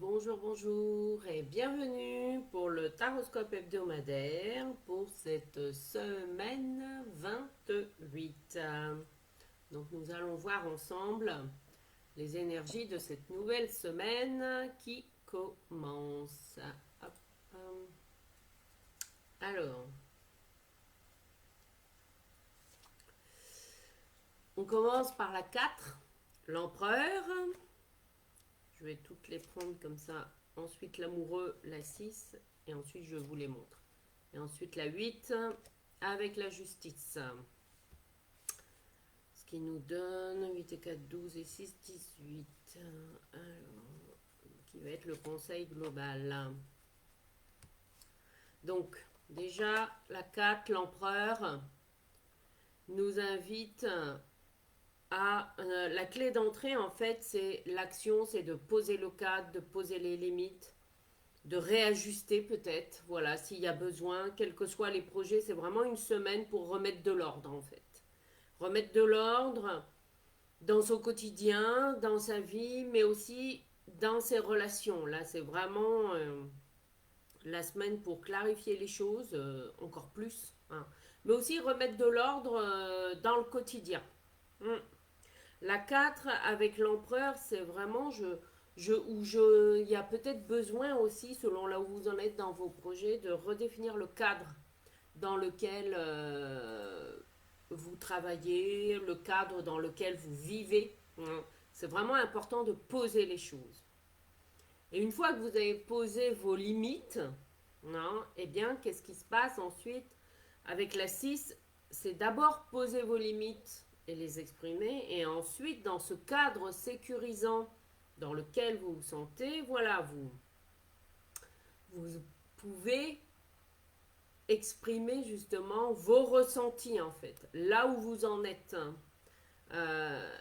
Bonjour, bonjour et bienvenue pour le Taroscope hebdomadaire pour cette semaine 28. Donc nous allons voir ensemble les énergies de cette nouvelle semaine qui commence. Hop, hop. Alors, on commence par la 4, l'empereur. Je vais toutes les prendre comme ça. Ensuite l'amoureux, la 6 et ensuite je vous les montre. Et ensuite la 8 avec la justice. Ce qui nous donne 8 et 4, 12 et 6, 18. Alors, qui va être le conseil global. Donc, déjà, la 4, l'empereur, nous invite à... la clé d'entrée, en fait, c'est l'action, c'est de poser le cadre, de poser les limites, de réajuster peut-être, voilà, s'il y a besoin, quels que soient les projets, c'est vraiment une semaine pour remettre de l'ordre, en fait. Remettre de l'ordre dans son quotidien, dans sa vie, mais aussi dans ses relations. Là, c'est vraiment la semaine pour clarifier les choses encore plus, hein. Mais aussi remettre de l'ordre dans le quotidien. Hum. La 4 avec l'empereur, c'est vraiment il y a peut-être besoin aussi, selon là où vous en êtes dans vos projets, de redéfinir le cadre dans lequel vous travaillez, le cadre dans lequel vous vivez, hein. C'est vraiment important de poser les choses. Et une fois que vous avez posé vos limites, hein, eh bien, qu'est-ce qui se passe ensuite avec la 6? C'est d'abord poser vos limites et les exprimer, et ensuite, dans ce cadre sécurisant dans lequel vous vous sentez, voilà, vous pouvez exprimer justement vos ressentis en fait, là où vous en êtes. Euh,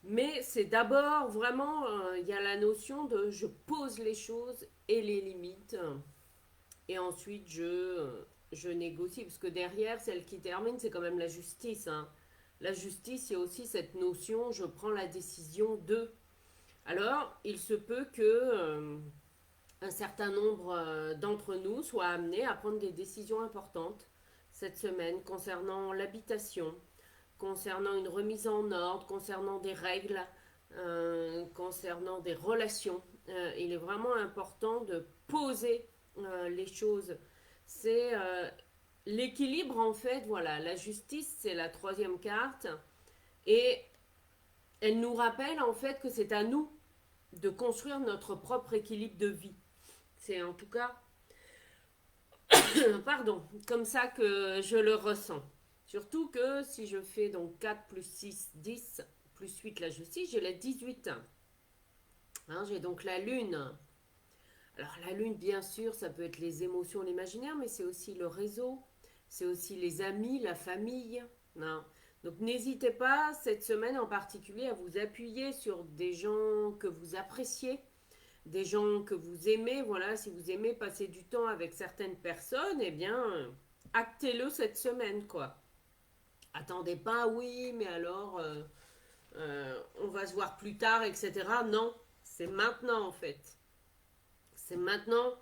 mais c'est d'abord vraiment, il y a la notion de je pose les choses et les limites, et ensuite je négocie, parce que derrière, celle qui termine, c'est quand même la justice, hein. La justice, il y a aussi cette notion, je prends la décision de. Alors, il se peut que un certain nombre d'entre nous soient amenés à prendre des décisions importantes cette semaine concernant l'habitation, concernant une remise en ordre, concernant des règles, concernant des relations. Il est vraiment important de poser les choses. C'est l'équilibre en fait, voilà. La justice, c'est la troisième carte et elle nous rappelle en fait que c'est à nous de construire notre propre équilibre de vie. C'est en tout cas, pardon, comme ça que je le ressens. Surtout que si je fais donc 4 plus 6, 10, plus 8 la justice, j'ai la 18. Hein, j'ai donc la lune. Alors la lune, bien sûr, ça peut être les émotions, l'imaginaire, mais c'est aussi le réseau, c'est aussi les amis, la famille. Non. Donc n'hésitez pas cette semaine en particulier à vous appuyer sur des gens que vous appréciez, des gens que vous aimez. Voilà, si vous aimez passer du temps avec certaines personnes, eh bien, actez-le cette semaine, quoi. Attendez pas, oui, mais alors, on va se voir plus tard, etc. Non, c'est maintenant, en fait. C'est maintenant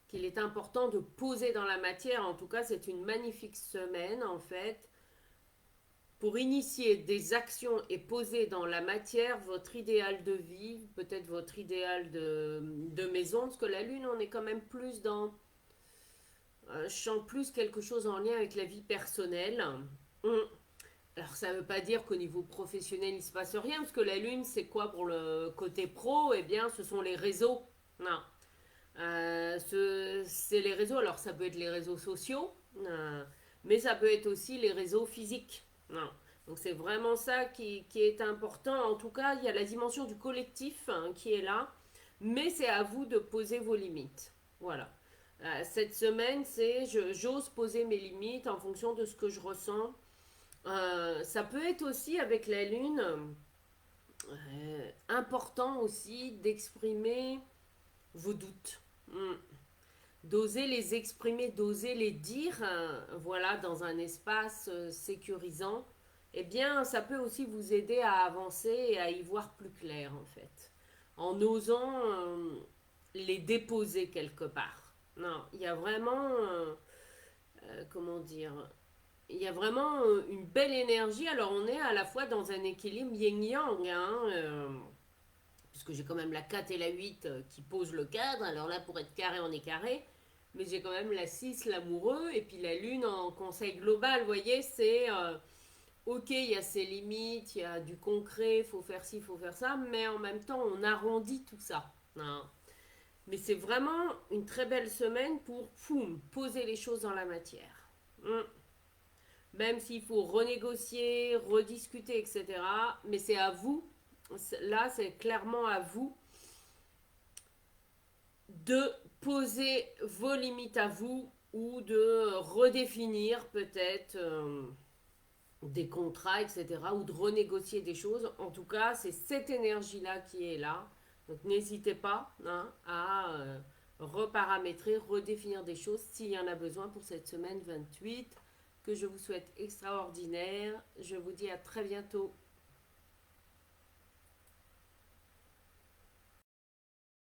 qu'il est important de poser dans la matière. En tout cas, c'est une magnifique semaine, en fait, pour initier des actions et poser dans la matière votre idéal de vie, peut-être votre idéal de maison, parce que la lune, on est quand même plus dans... je sens plus quelque chose en lien avec la vie personnelle. Hum. Alors ça ne veut pas dire qu'au niveau professionnel, il ne se passe rien, parce que la lune, c'est quoi pour le côté pro? Eh bien, ce sont les réseaux. Non. C'est les réseaux, alors ça peut être les réseaux sociaux, mais ça peut être aussi les réseaux physiques. Non. Donc c'est vraiment ça qui est important. En tout cas, il y a la dimension du collectif, hein, qui est là, mais c'est à vous de poser vos limites. Voilà. Cette semaine, c'est j'ose poser mes limites en fonction de ce que je ressens. Ça peut être aussi avec la lune important aussi d'exprimer vos doutes. Hmm. D'oser les exprimer, d'oser les dire, voilà, dans un espace sécurisant, eh bien, ça peut aussi vous aider à avancer et à y voir plus clair, en fait. en osant les déposer quelque part. Non, il y a vraiment, comment dire, il y a vraiment une belle énergie. Alors on est à la fois dans un équilibre yin-yang, hein, puisque j'ai quand même la 4 et la 8 qui posent le cadre. Alors là, pour être carré, on est carré. Mais j'ai quand même la 6 l'amoureux, et puis la lune en conseil global. Vous voyez, c'est ok, il y a ses limites, il y a du concret, il faut faire ci, il faut faire ça, mais en même temps, on arrondit tout ça, hein. Mais c'est vraiment une très belle semaine pour poum, poser les choses dans la matière. Hmm. Même s'il faut renégocier, rediscuter, etc. Mais c'est à vous, là c'est clairement à vous de poser vos limites à vous ou de redéfinir peut-être des contrats, etc. ou de renégocier des choses. En tout cas, c'est cette énergie-là qui est là. Donc n'hésitez pas, hein, à reparamétrer, redéfinir des choses s'il y en a besoin pour cette semaine 28 que je vous souhaite extraordinaire. Je vous dis à très bientôt.